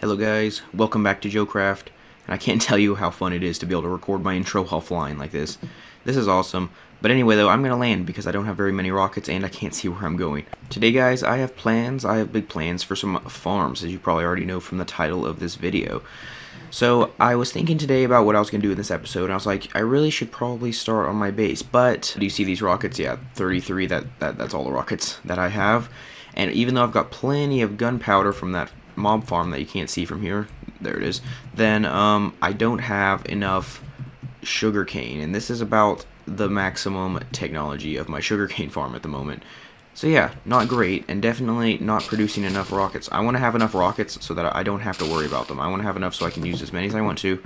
Hello guys, welcome back to Joecraft, and I can't tell you how fun it is to be able to record my intro while flying like this. This is awesome, but anyway though, I'm gonna land because I don't have very many rockets and I can't see where I'm going. Today guys, I have big plans for some farms, as you probably already know from the title of this video. So, I was thinking today about what I was going to do in this episode, and I was like, I really should probably start on my base, but do you see these rockets? Yeah, 33, that's all the rockets that I have, and even though I've got plenty of gunpowder from that mob farm that you can't see from here, there it is, then I don't have enough sugarcane, and this is about the maximum technology of my sugarcane farm at the moment. So yeah, not great, and definitely not producing enough rockets. I want to have enough rockets so that I don't have to worry about them. I want to have enough so I can use as many as I want to,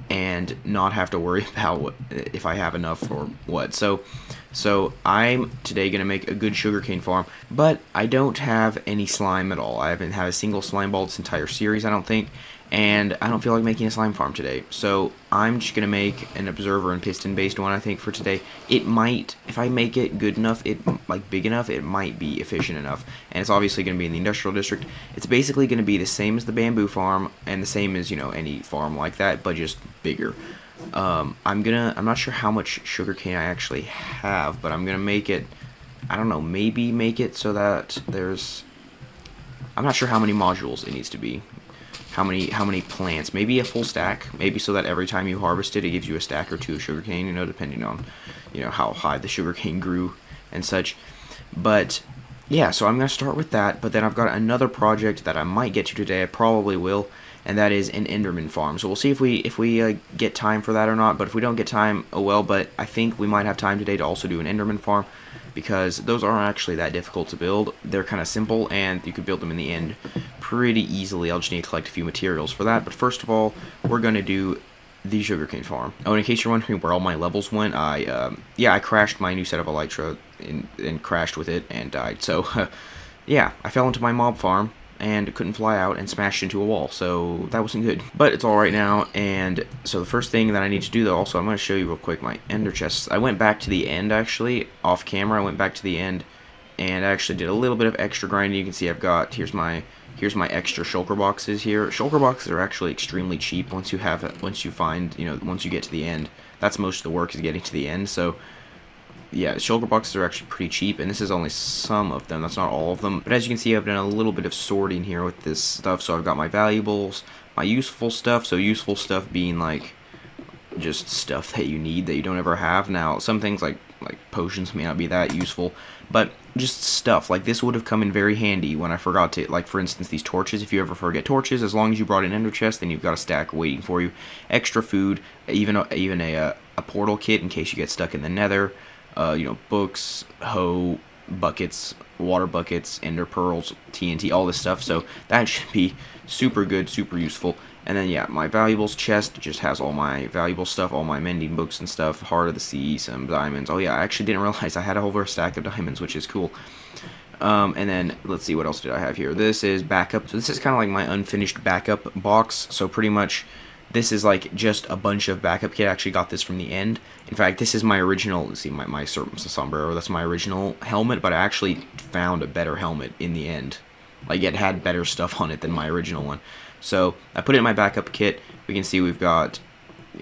and not have to worry about if I have enough or what. So I'm today going to make a good sugarcane farm, but I don't have any slime at all. I haven't had a single slime ball this entire series, I don't think, and I don't feel like making a slime farm today. So I'm just going to make an observer and piston based one, I think, for today. It might, if I make it good enough, big enough, it might be efficient enough. And it's obviously going to be in the industrial district. It's basically going to be the same as the bamboo farm and the same as, any farm like that, but just bigger. I'm not sure how much sugarcane I actually have, but I'm gonna make it, I don't know, maybe make it so that I'm not sure how many modules it needs to be, how many plants, maybe a full stack, maybe so that every time you harvest it, it gives you a stack or two of sugarcane, depending on, how high the sugarcane grew and such. But yeah, so I'm gonna start with that, but then I've got another project that I might get to today, I probably will, and that is an enderman farm. So we'll see if we get time for that or not, but if we don't get time, oh well, but I think we might have time today to also do an enderman farm, because those aren't actually that difficult to build. They're kind of simple, and you could build them in the end pretty easily. I'll just need to collect a few materials for that, but first of all, we're going to do the sugarcane farm. Oh, and in case you're wondering where all my levels went, I crashed my new set of elytra and crashed with it and died. So, yeah, I fell into my mob farm and couldn't fly out and smashed into a wall, so that wasn't good. But it's alright now, and so the first thing that I need to do, though, also, I'm going to show you real quick my ender chests. I went back to the end, actually, off camera. I went back to the end, and I actually did a little bit of extra grinding. You can see I've got, here's my extra shulker boxes here. Shulker boxes are actually extremely cheap once you once you get to the end. That's most of the work, is getting to the end, so yeah, shulker boxes are actually pretty cheap, and this is only some of them, that's not all of them. But as you can see, I've done a little bit of sorting here with this stuff. So I've got my valuables, my useful stuff, so useful stuff being like just stuff that you need that you don't ever have. Now, some things like potions may not be that useful, but just stuff like this would have come in very handy when I forgot to, like for instance these torches. If you ever forget torches, as long as you brought an ender chest, then you've got a stack waiting for you. Extra food, even a portal kit in case you get stuck in the nether. Books, hoe, buckets, water buckets, ender pearls, TNT, all this stuff. So that should be super good, super useful. And then yeah, my valuables chest just has all my valuable stuff, all my mending books and stuff, heart of the sea, some diamonds. Oh yeah, I actually didn't realize I had a whole stack of diamonds, which is cool. And then let's see, what else did I have here? This is backup. So this is kind of like my unfinished backup box. So pretty much this is like just a bunch of backup kit. I actually got this from the end. In fact, this is my original, let's see, my sombrero, that's my original helmet, but I actually found a better helmet in the end. Like, it had better stuff on it than my original one. So, I put it in my backup kit. We can see we've got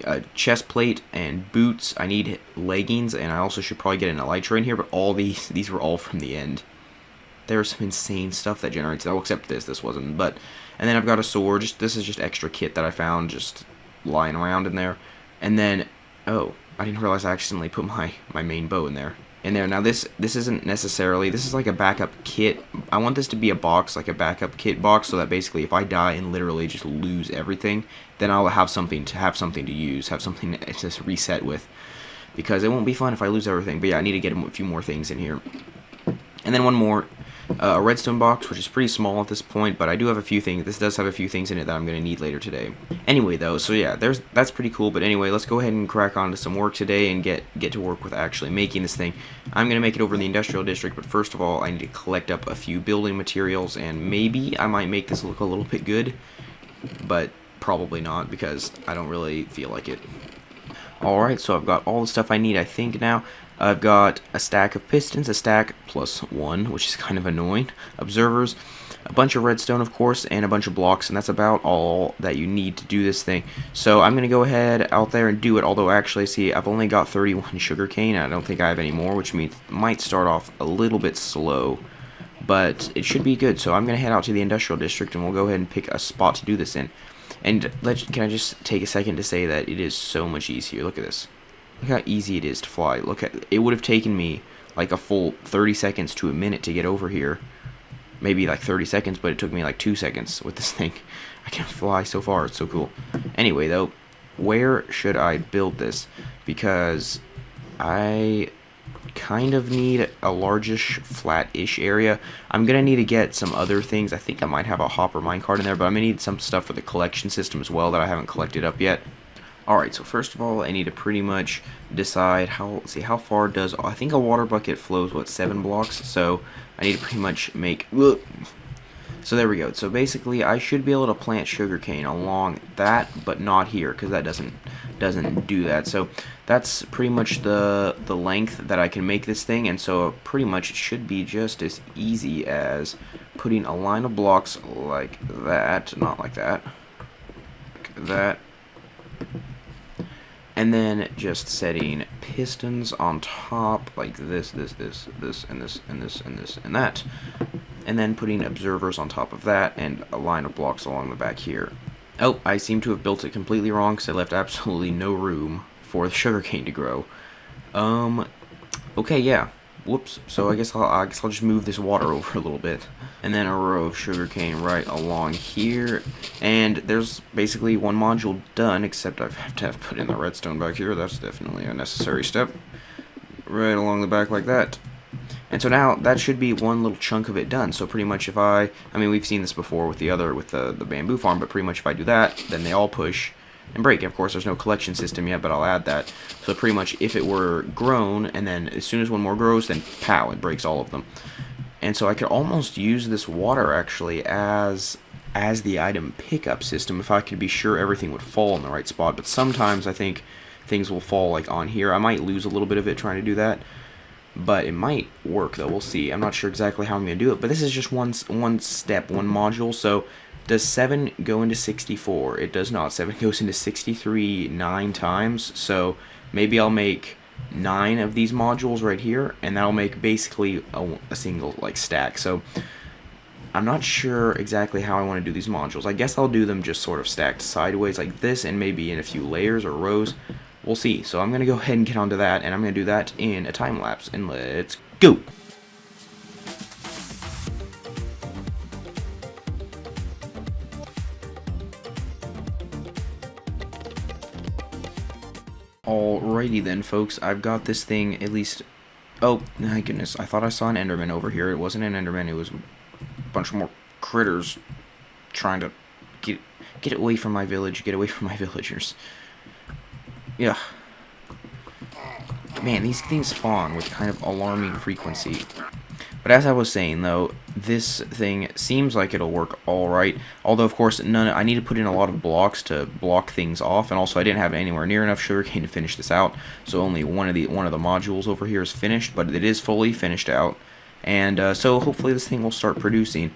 a chest plate and boots. I need leggings, and I also should probably get an elytra in here, but all these were all from the end. There was some insane stuff that generates that, well, except this wasn't, but, and then I've got a sword. This is just extra kit that I found just lying around in there. And then, oh, I didn't realize I accidentally put my main bow in there. Now this isn't necessarily, this is like a backup kit. I want this to be a box, like a backup kit box, so that basically if I die and literally just lose everything, then I'll have something to use, have something to reset with, because it won't be fun if I lose everything. But yeah, I need to get a few more things in here. And then one more, a redstone box, which is pretty small at this point, but I do have a few things. This does have a few things in it that I'm going to need later today. Anyway, though, so yeah, that's pretty cool. But anyway, let's go ahead and crack on to some work today and get to work with actually making this thing. I'm going to make it over in the industrial district, but first of all, I need to collect up a few building materials, and maybe I might make this look a little bit good, but probably not, because I don't really feel like it. Alright, so I've got all the stuff I need, I think, now. I've got a stack of pistons, a stack plus one, which is kind of annoying. Observers, a bunch of redstone, of course, and a bunch of blocks, and that's about all that you need to do this thing. So I'm going to go ahead out there and do it, although actually, see, I've only got 31 sugarcane, and I don't think I have any more, which means it might start off a little bit slow, but it should be good. So I'm going to head out to the industrial district, and we'll go ahead and pick a spot to do this in. And can I just take a second to say that it is so much easier. Look at this. Look how easy it is to fly. Look at it. Would have taken me like a full 30 seconds to a minute to get over here. Maybe like 30 seconds, but it took me like 2 seconds with this thing. I can fly so far. It's so cool. Anyway, though, where should I build this? Because I kind of need a largish, flat-ish area. I'm going to need to get some other things. I think I might have a hopper minecart in there, but I'm going to need some stuff for the collection system as well that I haven't collected up yet. Alright, so first of all, I need to pretty much decide how far does, I think a water bucket flows, what, 7 blocks? So I need to pretty much make, so there we go. So basically, I should be able to plant sugarcane along that, but not here, because that doesn't do that. So that's pretty much the length that I can make this thing, and so pretty much it should be just as easy as putting a line of blocks like that, not like that, like that, and then just setting pistons on top like this, and this, and this, and this, and this, and that. And then putting observers on top of that and a line of blocks along the back here. Oh, I seem to have built it completely wrong because I left absolutely no room for the sugarcane to grow. Okay, yeah. Whoops. So I guess I'll just move this water over a little bit. And then a row of sugarcane right along here. And there's basically one module done, except I have to put in the redstone back here. That's definitely a necessary step. Right along the back like that. And so now that should be one little chunk of it done. So pretty much if I mean, we've seen this before with the bamboo farm, but pretty much if I do that, then they all push and break. Of course, there's no collection system yet, but I'll add that. So pretty much if it were grown, and then as soon as one more grows, then pow, it breaks all of them. And so I could almost use this water actually as the item pickup system if I could be sure everything would fall in the right spot. But sometimes I think things will fall like on here. I might lose a little bit of it trying to do that, but it might work though. We'll see. I'm not sure exactly how I'm going to do it, but this is just one step, one module. So does 7 go into 64? It does not. 7 goes into 63 9 times. So maybe I'll make 9 of these modules right here, and that'll make basically a single like stack. So I'm not sure exactly how I want to do these modules. I guess I'll do them just sort of stacked sideways like this, and maybe in a few layers or rows. We'll see. So I'm going to go ahead and get onto that, and I'm going to do that in a time lapse, and let's go! Alrighty then, folks, I've got this thing at least. Oh my goodness, I thought I saw an enderman over here. It wasn't an enderman, it was a bunch more critters trying to get away from my village, get away from my villagers. Yeah. Man, these things spawn with kind of alarming frequency. But as I was saying, though, this thing seems like it'll work alright. Although, of course, I need to put in a lot of blocks to block things off. And also, I didn't have anywhere near enough sugarcane to finish this out. So only one of the modules over here is finished. But it is fully finished out. And so hopefully this thing will start producing.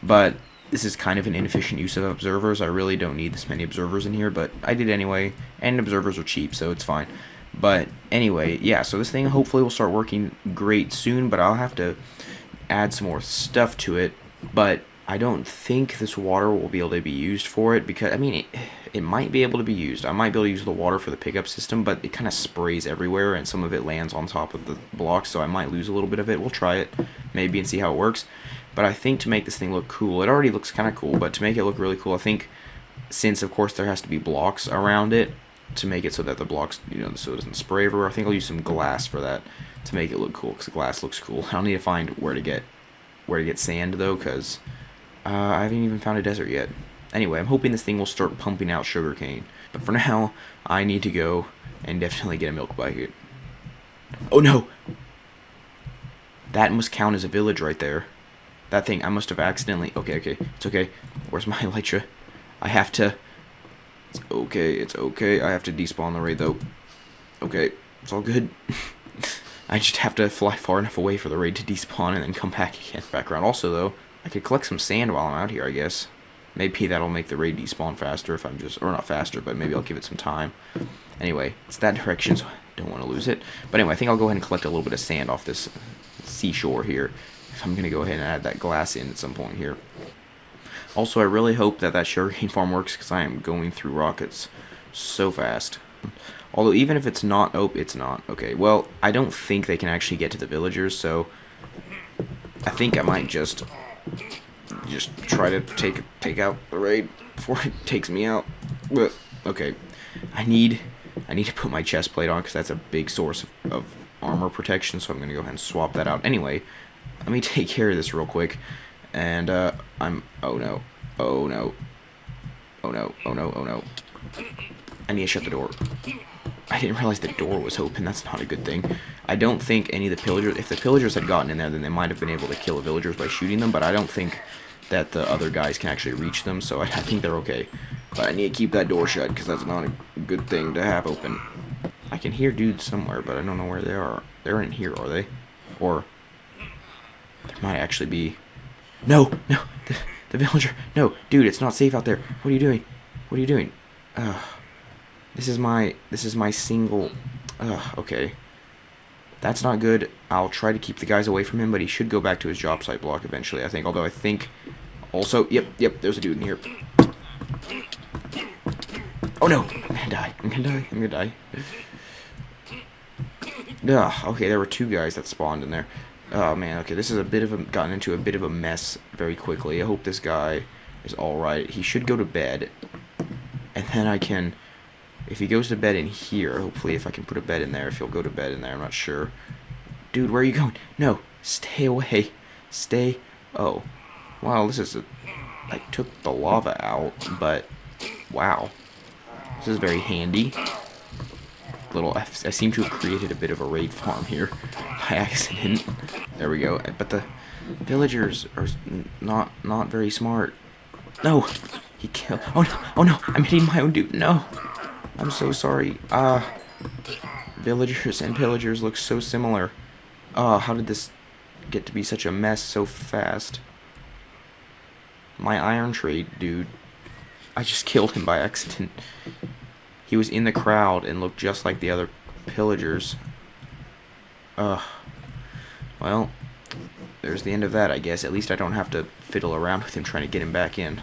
But this is kind of an inefficient use of observers. I really don't need this many observers in here. But I did anyway. And observers are cheap, so it's fine. But anyway, yeah, so this thing hopefully will start working great soon, but I'll have to add some more stuff to it. But I don't think this water will be able to be used for it, because, I mean, it might be able to be used. I might be able to use the water for the pickup system, but it kind of sprays everywhere, and some of it lands on top of the blocks, so I might lose a little bit of it. We'll try it, maybe, and see how it works. But I think to make this thing look cool, it already looks kind of cool, but to make it look really cool, I think, since, of course, there has to be blocks around it, to make it so that the blocks, so it doesn't spray everywhere. I think I'll use some glass for that to make it look cool, because the glass looks cool. I'll need to find where to get sand though, because I haven't even found a desert yet. Anyway, I'm hoping this thing will start pumping out sugarcane. But for now, I need to go and definitely get a milk bucket. Oh no! That must count as a village right there. That thing, I must have accidentally. Okay, it's okay. Where's my elytra? I have to. It's okay. I have to despawn the raid, though. Okay, it's all good. I just have to fly far enough away for the raid to despawn and then come back again. Background. Also, though, I could collect some sand while I'm out here, I guess. Maybe that'll make the raid despawn faster if I'm just... Or not faster, but maybe I'll give it some time. Anyway, it's that direction, so I don't want to lose it. But anyway, I think I'll go ahead and collect a little bit of sand off this seashore here. If I'm going to go ahead and add that glass in at some point here. Also, I really hope that sugarcane farm works, because I am going through rockets so fast. Although, even if it's not... Oh, it's not. Okay, well, I don't think they can actually get to the villagers, so... I think I might just try to take out the raid before it takes me out. But, okay. I need to put my chest plate on, because that's a big source of armor protection, so I'm going to go ahead and swap that out. Anyway, let me take care of this real quick. And, oh no. Oh no. Oh no. Oh no. Oh no. I need to shut the door. I didn't realize the door was open. That's not a good thing. I don't think any of the pillagers... If the pillagers had gotten in there, then they might have been able to kill the villagers by shooting them, but I don't think that the other guys can actually reach them, so I think they're okay. But I need to keep that door shut, because that's not a good thing to have open. I can hear dudes somewhere, but I don't know where they are. They're in here, are they? Or... there might actually be... No! No! The villager! No! Dude, it's not safe out there! What are you doing? What are you doing? This is my single... okay. That's not good. I'll try to keep the guys away from him, but he should go back to his job site block eventually, I think. Although I think... Also... Yep, there's a dude in here. Oh no! I'm gonna die. I'm gonna die. Okay, there were two guys that spawned in there. Oh man, okay, this is gotten into a bit of a mess very quickly. I hope this guy is alright. He should go to bed. And then I can... If he goes to bed in here, hopefully if I can put a bed in there, if he'll go to bed in there, I'm not sure. Dude, where are you going? No, stay away. Stay. Oh. Wow, this is I took the lava out, but... Wow. This is very handy. I seem to have created a bit of a raid farm here by accident. There we go. But the villagers are not very smart. No! He killed... Oh no! Oh no! I'm hitting my own dude. No! I'm so sorry. Villagers and pillagers look so similar. How did this get to be such a mess so fast? My iron trade, dude. I just killed him by accident. He was in the crowd and looked just like the other pillagers. Well, there's the end of that, I guess. At least I don't have to fiddle around with him trying to get him back in.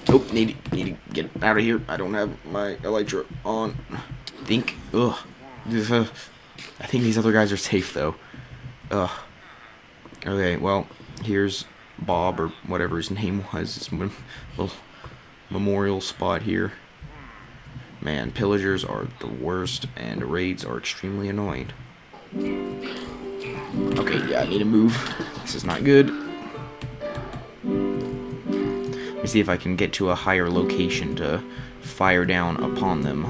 Nope, need to get out of here. I don't have my elytra on. I think these other guys are safe, though. Okay, well, here's Bob, or whatever his name was. This little memorial spot here. Man, pillagers are the worst, and raids are extremely annoying. Okay, yeah, I need to move. This is not good. Let me see if I can get to a higher location to fire down upon them.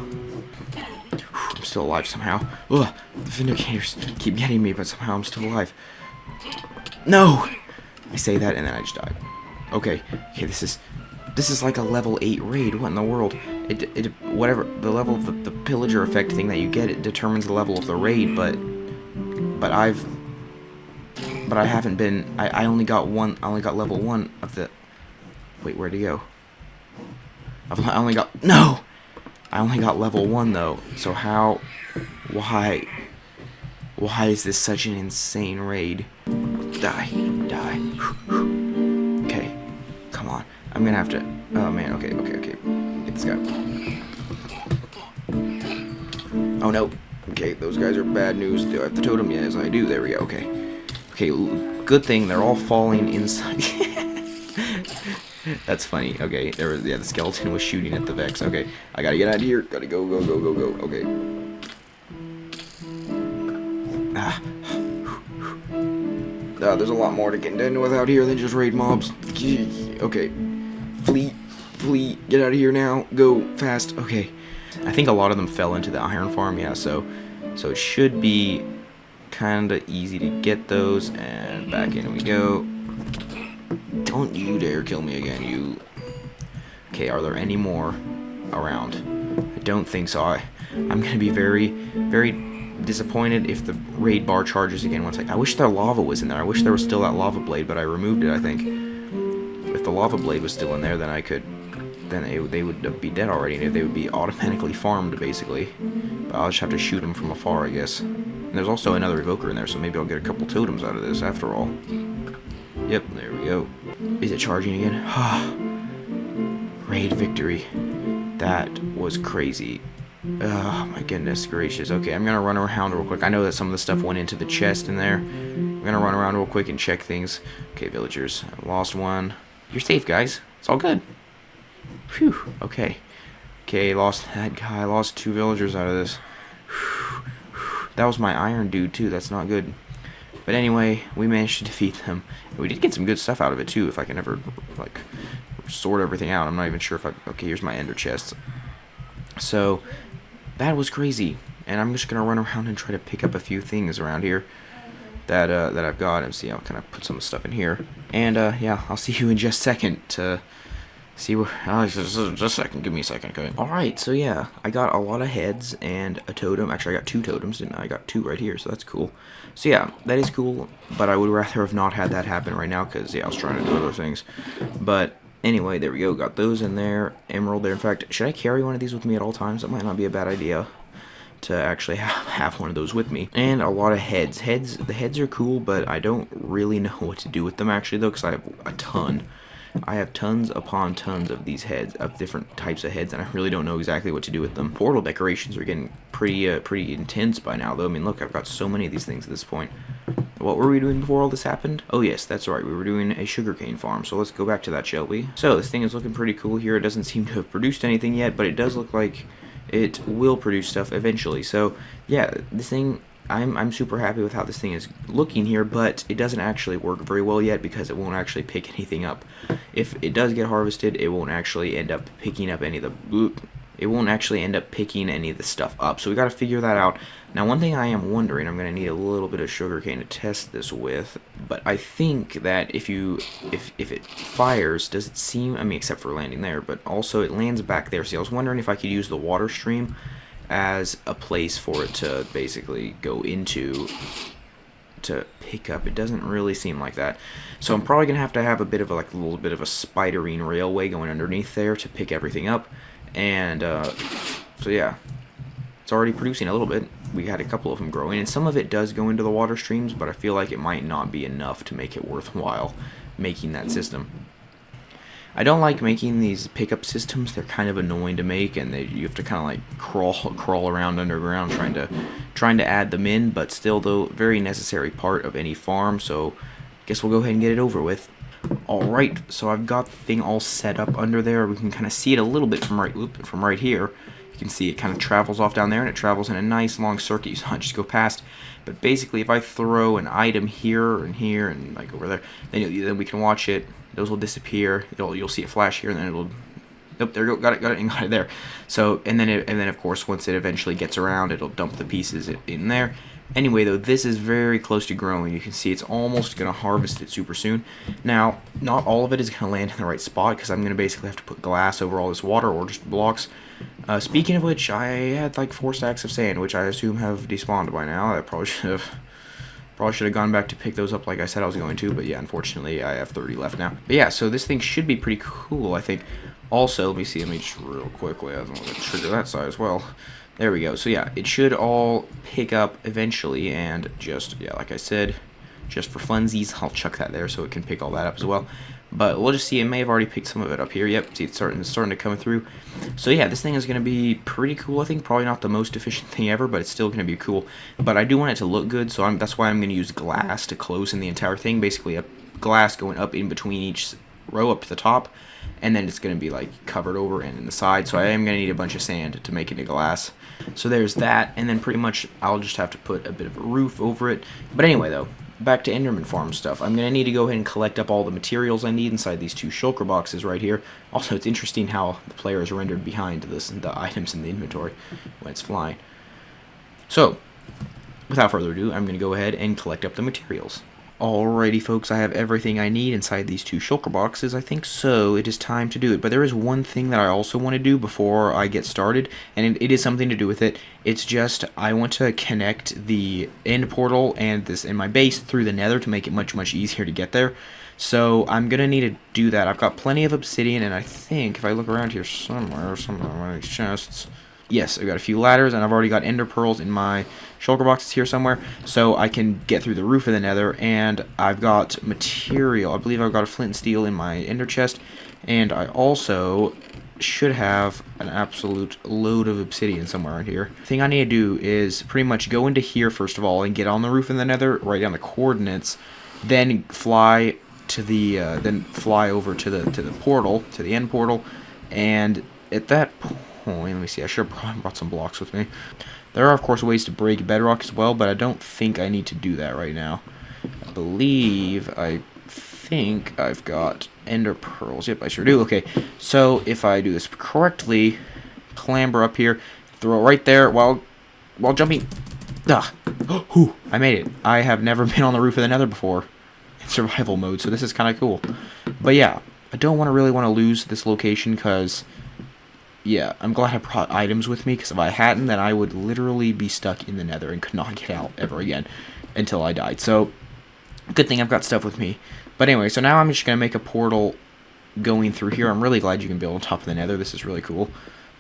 I'm still alive somehow. Ugh, the vindicators keep getting me, but somehow I'm still alive. No! I say that and then I just died. Okay, this is like a level 8 raid. What in the world? Whatever the level of the pillager effect thing that you get, it determines the level of the raid. But I haven't been. I only got one. I only got level 1 of the. Wait, where'd he go? I only got level 1 though. So how? Why is this such an insane raid? Die. Okay, come on. I'm gonna have to... Oh, man, okay. Get this guy. Oh, no. Okay, those guys are bad news. Do I have the totem? Yes, I do. There we go. Okay, good thing they're all falling inside. That's funny. Okay, the skeleton was shooting at the Vex. Okay, I gotta get out of here. Gotta go. Okay. There's a lot more to contend with out here than just raid mobs. Okay. Flee, get out of here now, go, fast. Okay, I think a lot of them fell into the iron farm, yeah, so it should be kinda easy to get those, and back in we go. Don't you dare kill me again, you. Okay, are there any more around? I don't think so. I'm gonna be very, very disappointed if the raid bar charges again once I wish the lava was in there. I wish there was still that lava blade, but I removed it, I think. the lava blade was still in there, then they would be dead already, and they would be automatically farmed, basically. But I'll just have to shoot them from afar, I guess. And there's also another evoker in there, so maybe I'll get a couple totems out of this, after all. Yep, there we go. Is it charging again? Raid victory. That was crazy. Oh, my goodness gracious. Okay, I'm gonna run around real quick. I know that some of the stuff went into the chest in there. I'm gonna run around real quick and check things. Okay, villagers. I lost one. You're safe, guys. It's all good. Phew. Okay. Okay, lost that guy. Lost 2 villagers out of this. Whew. That was my iron dude, too. That's not good. But anyway, we managed to defeat them. And we did get some good stuff out of it, too, if I can ever, like, sort everything out. I'm not even sure if I... Okay, here's my ender chest. So, that was crazy. And I'm just going to run around and try to pick up a few things around here that I've got. And see, I'll kind of put some stuff in here. And, yeah, I'll see you in just a second to... See where... just a second. Give me a second, okay? Alright, so yeah. I got a lot of heads and a totem. Actually, I got 2 totems, didn't I? I got 2 right here, so that's cool. So yeah, that is cool, but I would rather have not had that happen right now, because, yeah, I was trying to do other things. But anyway, there we go. Got those in there. Emerald there. In fact, should I carry one of these with me at all times? That might not be a bad idea to actually have one of those with me. And a lot of heads. The heads are cool, but I don't really know what to do with them, actually, though, because I have a ton. I have tons upon tons of these heads, of different types of heads, and I really don't know exactly what to do with them. Portal decorations are getting pretty intense by now, though. I mean, look, I've got so many of these things at this point. What were we doing before all this happened? Oh, yes, that's right. We were doing a sugarcane farm, so let's go back to that, shall we? So, this thing is looking pretty cool here. It doesn't seem to have produced anything yet, but it does look like it will produce stuff eventually. So, yeah, this thing... I'm super happy with how this thing is looking here, but it doesn't actually work very well yet because it won't actually pick anything up. If it does get harvested, it won't actually end up picking up any of the... It won't actually end up picking any of the stuff up, so we got to figure that out. Now, one thing I am wondering, I'm going to need a little bit of sugarcane to test this with, but I think that if it fires, does it seem... I mean, except for landing there, but also it lands back there. See, I was wondering if I could use the water stream as a place for it to basically go into to pick up. It doesn't really seem like that, so I'm probably gonna have a bit of a little bit of a spiderine railway going underneath there to pick everything up. And so yeah, it's already producing a little bit. We had a couple of them growing, and some of it does go into the water streams, but I feel like it might not be enough to make it worthwhile making that system. I don't like making these pickup systems. They're kind of annoying to make, and you have to kind of like crawl around underground trying to add them in. But still, though, very necessary part of any farm. So, guess we'll go ahead and get it over with. All right, so I've got the thing all set up under there. We can kind of see it a little bit from right here. You can see it kind of travels off down there, and it travels in a nice long circuit. You saw it just go past. But basically, if I throw an item here and here and like over there, then we can watch it. Those will disappear. You'll see it flash here, and then it'll... Nope, there you go. Got it there. So, and then of course, once it eventually gets around, it'll dump the pieces in there. Anyway, though, this is very close to growing. You can see it's almost going to harvest it super soon. Now, not all of it is going to land in the right spot, because I'm going to basically have to put glass over all this water, or just blocks. Speaking of which, I had like 4 stacks of sand, which I assume have despawned by now. I probably should have gone back to pick those up like I said I was going to, but yeah, unfortunately I have 30 left now. But yeah, so this thing should be pretty cool, I think. Also, let me just real quickly, I don't want to trigger that side as well. There we go. So yeah, it should all pick up eventually, and just, yeah, like I said, just for funsies, I'll chuck that there so it can pick all that up as well. But we'll just see, it may have already picked some of it up here. Yep, see, it's starting to come through. So yeah, this thing is going to be pretty cool, I think. Probably not the most efficient thing ever, but it's still going to be cool. But I do want it to look good, so that's why I'm going to use glass to close in the entire thing. Basically, a glass going up in between each row up to the top, and then it's going to be like covered over and in the side. So I am going to need a bunch of sand to make it into glass. So there's that, and then pretty much I'll just have to put a bit of a roof over it. But anyway, though, back to enderman farm stuff. I'm going to need to go ahead and collect up all the materials I need inside these 2 shulker boxes right here. Also, it's interesting how the player is rendered behind the items in the inventory when it's flying. So, without further ado, I'm going to go ahead and collect up the materials. Alrighty, folks, I have everything I need inside these 2 shulker boxes, I think, so it is time to do it. But there is one thing that I also want to do before I get started, and it is something to do with it. It's just, I want to connect the end portal and my base through the nether to make it much easier to get there. So I'm going to need to do that. I've got plenty of obsidian, and I think if I look around here somewhere on one of these chests, yes, I've got a few ladders, and I've already got ender pearls in my shulker boxes here somewhere, so I can get through the roof of the nether, and I've got material. I believe I've got a flint and steel in my ender chest, and I also should have an absolute load of obsidian somewhere in here. The thing I need to do is pretty much go into here first of all and get on the roof of the nether, write down the coordinates, then fly to the fly over to the portal, to the end portal, and at that point, let me see, I should have probably brought some blocks with me. There are of course ways to break bedrock as well, but I don't think I need to do that right now. I think I've got ender pearls. Yep, I sure do. Okay, so if I do this correctly, clamber up here, throw it right there while jumping. Whew, I made it. I have never been on the roof of the nether before in survival mode, so this is kind of cool. But yeah, I don't really want to lose this location because, yeah, I'm glad I brought items with me, because if I hadn't, then I would literally be stuck in the nether and could not get out ever again until I died. So, good thing I've got stuff with me. But anyway, so now I'm just going to make a portal going through here. I'm really glad you can build on top of the nether. This is really cool.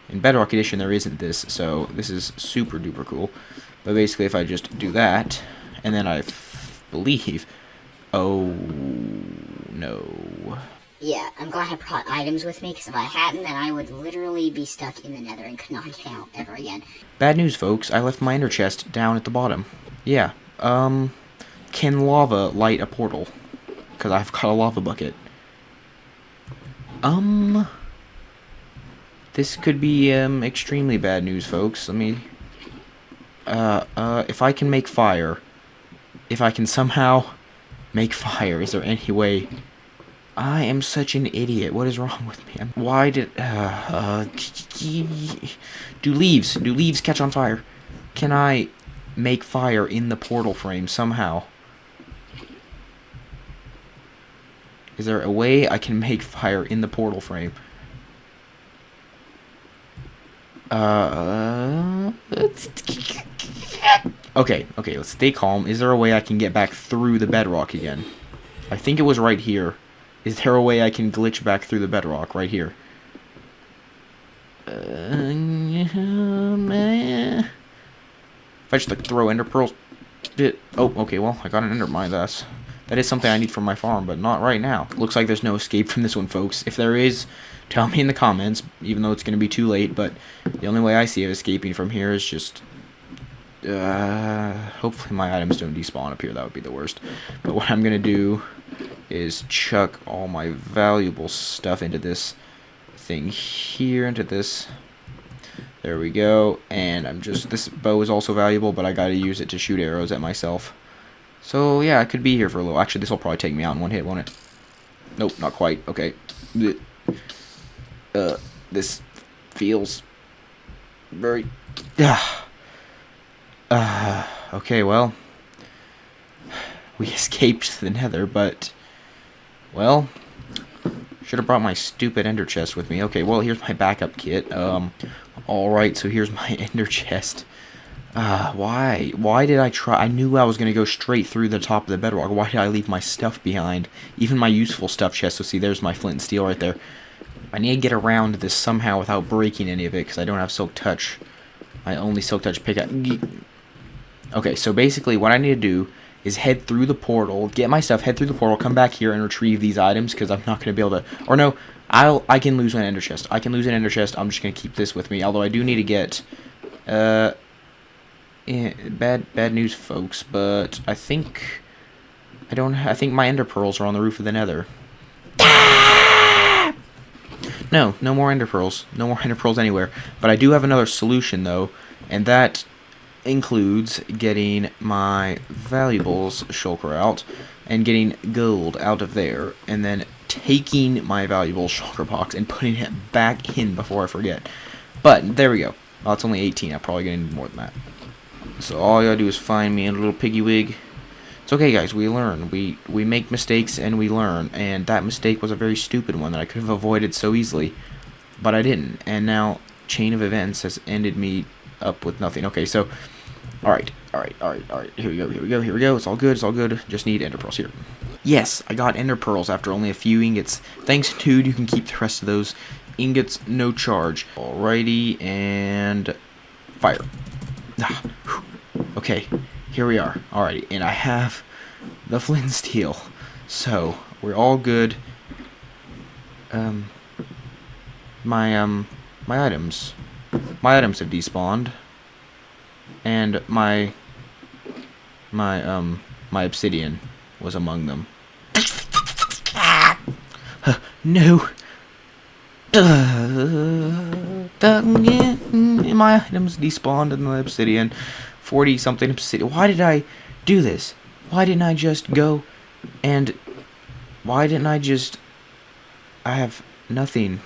In Bedrock Edition, there isn't this, so this is super duper cool. But basically, if I just do that, and then I believe... Oh, no. Yeah, I'm glad I brought items with me, because if I hadn't, then I would literally be stuck in the nether and could not get out ever again. Bad news, folks. I left my ender chest down at the bottom. Yeah, can lava light a portal? Because I've got a lava bucket. This could be, extremely bad news, folks. Let me... if I can make fire... If I can somehow make fire, is there any way... I am such an idiot. What is wrong with me? Why did... Do leaves catch on fire? Can I make fire in the portal frame somehow? Is there a way I can make fire in the portal frame? Okay, let's stay calm. Is there a way I can get back through the bedrock again? I think it was right here. Is there a way I can glitch back through the bedrock right here? If I just like throw ender pearls... Oh, okay, well, I got an endermine. That is something I need for my farm, but not right now. Looks like there's no escape from this one, folks. If there is, tell me in the comments, even though it's going to be too late, but the only way I see of escaping from here is just... hopefully my items don't despawn up here. That would be the worst. But what I'm going to do is chuck all my valuable stuff into this thing here, into this... There we go. And I'm just... This bow is also valuable, but I got to use it to shoot arrows at myself. So, yeah, I could be here for a little. Actually, this will probably take me out in one hit, won't it? Nope, not quite. Okay. This feels very... okay, well... We escaped the nether, but... Well... Should have brought my stupid ender chest with me. Okay, well, here's my backup kit. Alright, so here's my ender chest. Why? Why did I try? I knew I was going to go straight through the top of the bedrock. Why did I leave my stuff behind? Even my useful stuff chest. So see, there's my flint and steel right there. I need to get around this somehow without breaking any of it, because I don't have silk touch. I only silk touch pickaxe. Okay, so basically what I need to do is head through the portal, get my stuff, head through the portal, come back here and retrieve these items, because I'm not going to be able to... Or no, I can lose an ender chest. I can lose an ender chest. I'm just going to keep this with me, although I do need to get... Yeah, bad news, folks, but I think I think my ender pearls are on the roof of the nether. No more ender pearls. No more ender pearls anywhere. But I do have another solution, though, and that includes getting my valuables shulker out and getting gold out of there, and then taking my valuables shulker box and putting it back in before I forget. But there we go. Well, it's only 18. I'm probably going to need more than that. So all you gotta do is find me a little piggy wig. It's okay, guys. We learn. We make mistakes and we learn. And that mistake was a very stupid one that I could have avoided so easily, but I didn't. And now chain of events has ended me up with nothing. Okay, so all right. Here we go. It's all good. Just need ender pearls here. Yes, I got ender pearls after only a few ingots. Thanks, dude. You can keep the rest of those ingots, no charge. Alrighty, and fire. Okay, here we are. Alrighty, and I have the flint and steel. So, we're all good. My items. My items have despawned. And my obsidian was among them. No. My items despawned in the obsidian. 40 something obsidian. Why did I do this? Why didn't I just go and why didn't I just I have nothing.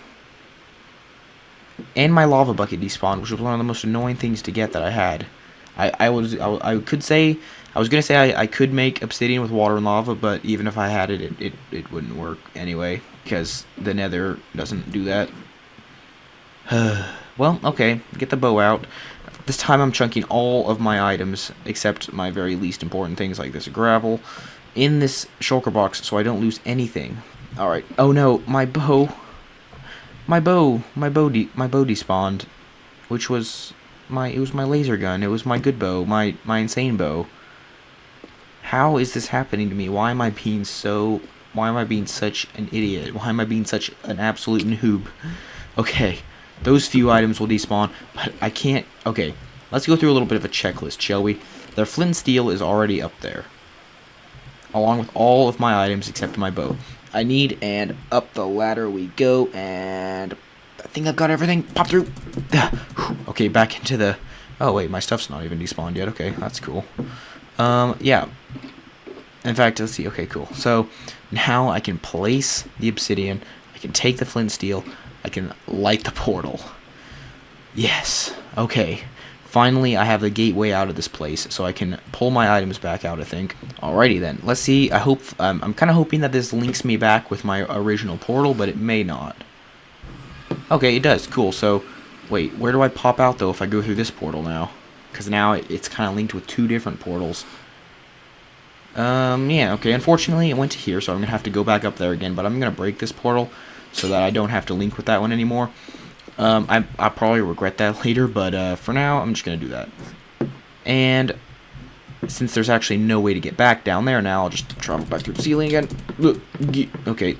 And my lava bucket despawned, which was one of the most annoying things to get that I had. I was gonna say I could make obsidian with water and lava, but even if I had it, it wouldn't work anyway, because the nether doesn't do that. Well, okay, get the bow out. This time I'm chunking all of my items, except my very least important things like this gravel, in this shulker box so I don't lose anything. Alright, oh no, my bow despawned, which was it was my laser gun. It was my good bow, my insane bow. How is this happening to me? Why am I being such an idiot? Why am I being such an absolute noob? Okay, those few items will despawn, but I can't. Okay, let's go through a little bit of a checklist, shall we? The flint and steel is already up there, along with all of my items except my bow. I need, and up the ladder we go, and I think I've got everything. Pop through. Okay, back into the... Oh, wait, my stuff's not even despawned yet. Okay, that's cool. Yeah. In fact, let's see. Okay, cool. So, now I can place the obsidian. I can take the flint and steel. I can light the portal. Yes. Okay. Finally, I have the gateway out of this place, so I can pull my items back out, I think. Alrighty then. Let's see. I hope... I'm kind of hoping that this links me back with my original portal, but it may not. Okay, it does. Cool. So, wait. Where do I pop out, though, if I go through this portal now? Because now it's kind of linked with two different portals. Yeah, okay. Unfortunately, it went to here, so I'm going to have to go back up there again, but I'm going to break this portal so that I don't have to link with that one anymore. I'll probably regret that later, but for now, I'm just going to do that. And since there's actually no way to get back down there now, I'll just travel back through the ceiling again. Okay.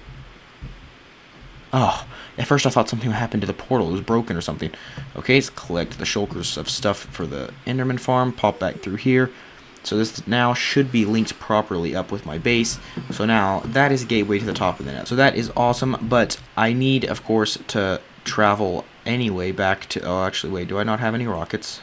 Oh, at first I thought something happened to the portal. It was broken or something. Okay, let's collect the shulkers of stuff for the enderman farm. Pop back through here. So this now should be linked properly up with my base. So now that is a gateway to the top of the net. So that is awesome, but I need, of course, to travel anyway back to... Oh, actually, wait, do I not have any rockets?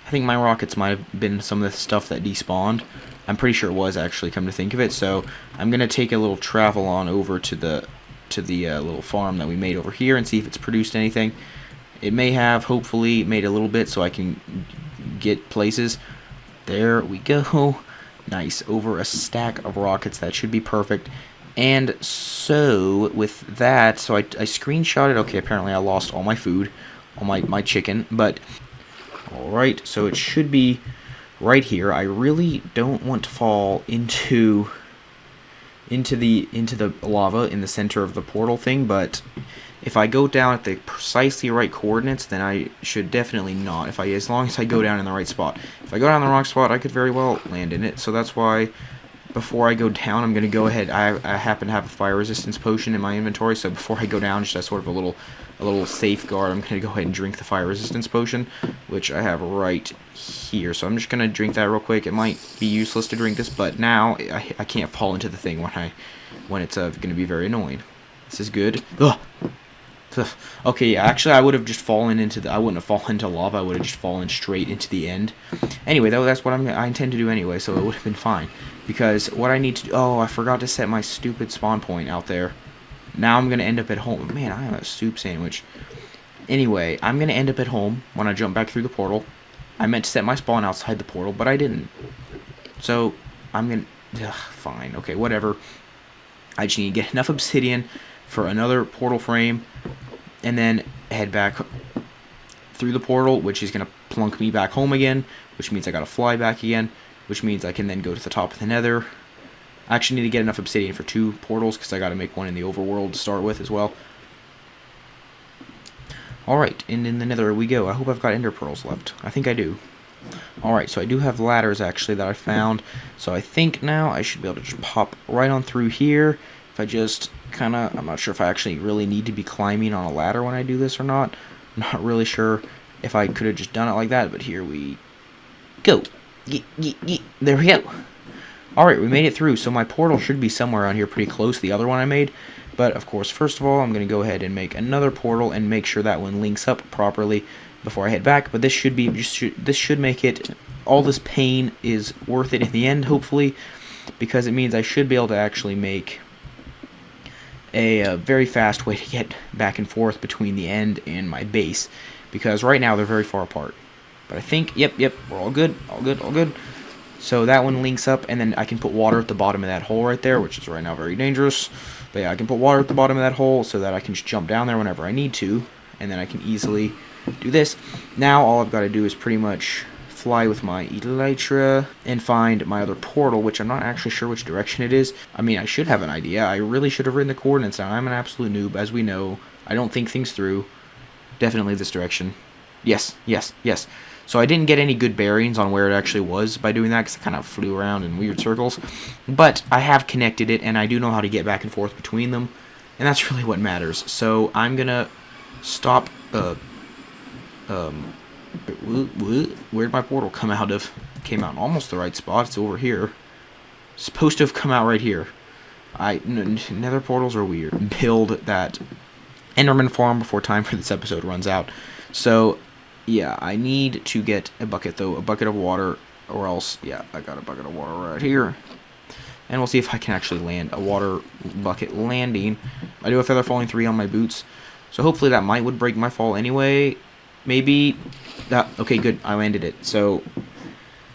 I think my rockets might have been some of the stuff that despawned. I'm pretty sure it was, actually, come to think of it. So I'm going to take a little travel on over to the little farm that we made over here and see if it's produced anything. It may have, hopefully, made a little bit so I can get places. There we go. Nice. Over a stack of rockets. That should be perfect. And so, with that, so I screenshotted. Okay, apparently I lost all my food, all my chicken, but alright, so it should be right here. I really don't want to fall into the lava in the center of the portal thing, but if I go down at the precisely right coordinates, then I should definitely not. As long as I go down in the right spot. If I go down in the wrong spot, I could very well land in it. So that's why before I go down, I'm going to go ahead. I happen to have a fire resistance potion in my inventory, so before I go down, just as sort of a little safeguard, I'm going to go ahead and drink the fire resistance potion, which I have right here. So I'm just going to drink that real quick. It might be useless to drink this, but now I can't fall into the thing when it's going to be very annoying. This is good. Ugh. Okay, yeah, actually I would have just fallen into I wouldn't have fallen into lava, I would have just fallen straight into the end. Anyway, though, that's what I intend to do anyway, so it would have been fine. Because what I need to do, oh, I forgot to set my stupid spawn point out there. Now I'm going to end up at home. Man, I am a soup sandwich. Anyway, I'm going to end up at home when I jump back through the portal. I meant to set my spawn outside the portal, but I didn't. So, I'm going to, fine, okay, whatever. I just need to get enough obsidian for another portal frame, and then head back through the portal, which is going to plunk me back home again, which means I got to fly back again, which means I can then go to the top of the nether. I actually need to get enough obsidian for 2 portals, because I got to make one in the overworld to start with as well. Alright, and in the nether we go. I hope I've got ender pearls left. I think I do. Alright, so I do have ladders, actually, that I found. So I think now I should be able to just pop right on through here. If I just kind of... I'm not sure if I actually really need to be climbing on a ladder when I do this or not. I'm not really sure if I could have just done it like that, but here we go. There we go. Alright, we made it through, so my portal should be somewhere around here pretty close to the other one I made. But, of course, first of all, I'm going to go ahead and make another portal and make sure that one links up properly before I head back. But this should be this should make it... all this pain is worth it in the end, hopefully, because it means I should be able to actually make a very fast way to get back and forth between the end and my base, because right now they're very far apart. But I think, yep, we're all good, all good. So that one links up, and then I can put water at the bottom of that hole right there, which is right now very dangerous. But yeah, I can put water at the bottom of that hole so that I can just jump down there whenever I need to, and then I can easily do this. Now all I've got to do is pretty much fly with my elytra and find my other portal, which I'm not actually sure which direction it is. I mean, I should have an idea. I really should have written the coordinates down. I'm an absolute noob, as we know. I don't think things through. Definitely this direction. Yes. So I didn't get any good bearings on where it actually was by doing that, because I kind of flew around in weird circles. But I have connected it, and I do know how to get back and forth between them, and that's really what matters. So I'm gonna stop. Where'd my portal come out of? Came out in almost the right spot. It's over here. It's supposed to have come out right here. Nether portals are weird. Build that enderman farm before time for this episode runs out. So yeah, I need to get a bucket, though, a bucket of water, or else, yeah, I got a bucket of water right here. And we'll see if I can actually land a water bucket landing. I do have feather falling 3 on my boots, so hopefully that would break my fall anyway. Maybe. Okay, good. I landed it. So,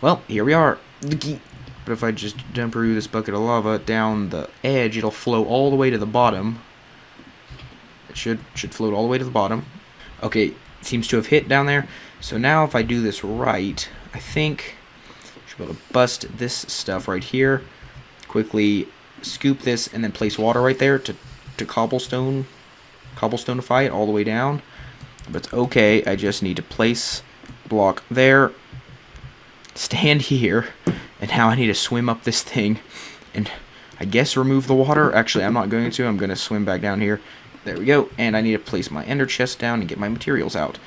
well, here we are. But if I just dump this bucket of lava down the edge, it'll flow all the way to the bottom. It should float all the way to the bottom. Okay, it seems to have hit down there. So now if I do this right, I think I should be able to bust this stuff right here. Quickly scoop this and then place water right there to cobblestoneify it all the way down. But it's okay, I just need to place block there, stand here, and now I need to swim up this thing, and I guess remove the water. Actually, I'm not going to. I'm going to swim back down here. There we go, and I need to place my ender chest down and get my materials out.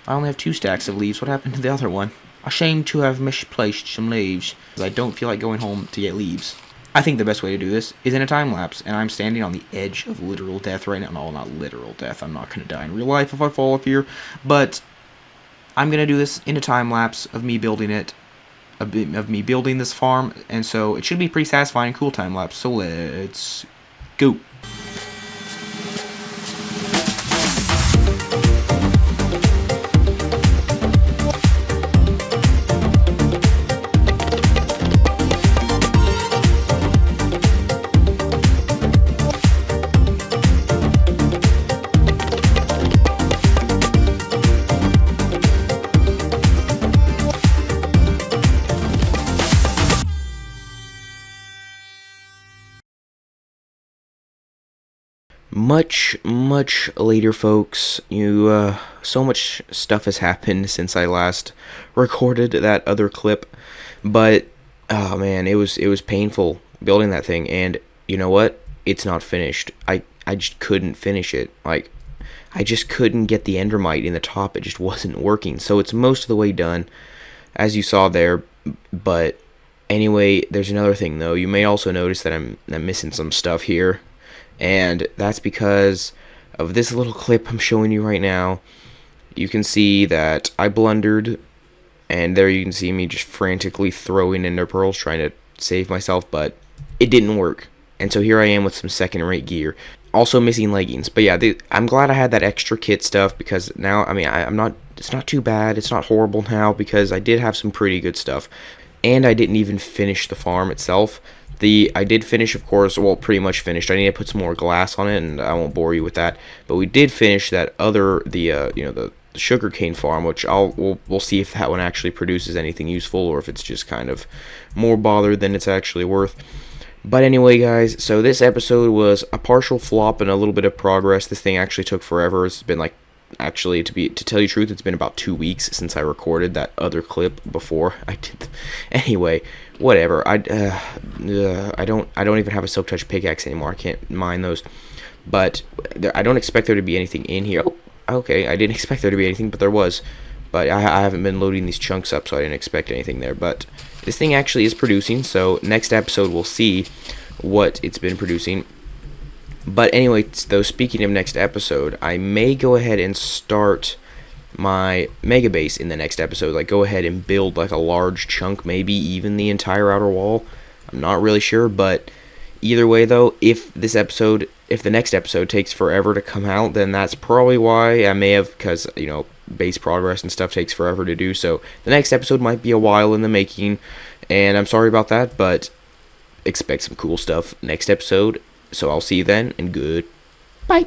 I only have 2 stacks of leaves. What happened to the other one? Ashamed to have misplaced some leaves, because I don't feel like going home to get leaves. I think the best way to do this is in a time lapse, and I'm standing on the edge of literal death right now. No, not literal death. I'm not going to die in real life if I fall off here, but I'm going to do this in a time lapse of me building it, of me building this farm, and so it should be pretty satisfying and cool time lapse. So let's go. Much later, folks. So much stuff has happened since I last recorded that other clip, but oh man, it was painful building that thing, and you know what? It's not finished. I just couldn't finish it. Like, I just couldn't get the endermite in the top. It just wasn't working. So it's most of the way done, as you saw there. But anyway, there's another thing though. You may also notice that I'm missing some stuff here. And that's because of this little clip I'm showing you right now. You can see that I blundered, and there you can see me just frantically throwing ender pearls trying to save myself, but it didn't work. And so here I am with some second-rate gear. Also missing leggings. But yeah, I'm glad I had that extra kit stuff, because now, I mean, it's not too bad. It's not horrible now, because I did have some pretty good stuff. And I didn't even finish the farm itself. I did finish, of course, well, pretty much finished. I need to put some more glass on it, and I won't bore you with that. But we did finish that other, the sugarcane farm, which we'll see if that one actually produces anything useful, or if it's just kind of more bother than it's actually worth. But anyway, guys, so this episode was a partial flop and a little bit of progress. This thing actually took forever. It's been like, actually, to tell you the truth, it's been about 2 weeks since I recorded that other clip before I did. Anyway, whatever. I don't even have a silk touch pickaxe anymore. I can't mine those. But I don't expect there to be anything in here. Oh, okay, I didn't expect there to be anything, but there was. But I haven't been loading these chunks up, so I didn't expect anything there. But this thing actually is producing, so next episode we'll see what it's been producing. But anyway, though, speaking of next episode, I may go ahead and start my mega base in the next episode. Like, go ahead and build like a large chunk, maybe even the entire outer wall. I'm not really sure, but either way, though, if the next episode takes forever to come out, then that's probably why. I may have, because, you know, base progress and stuff takes forever to do, so the next episode might be a while in the making, and I'm sorry about that, but expect some cool stuff next episode. So I'll see you then, and goodbye.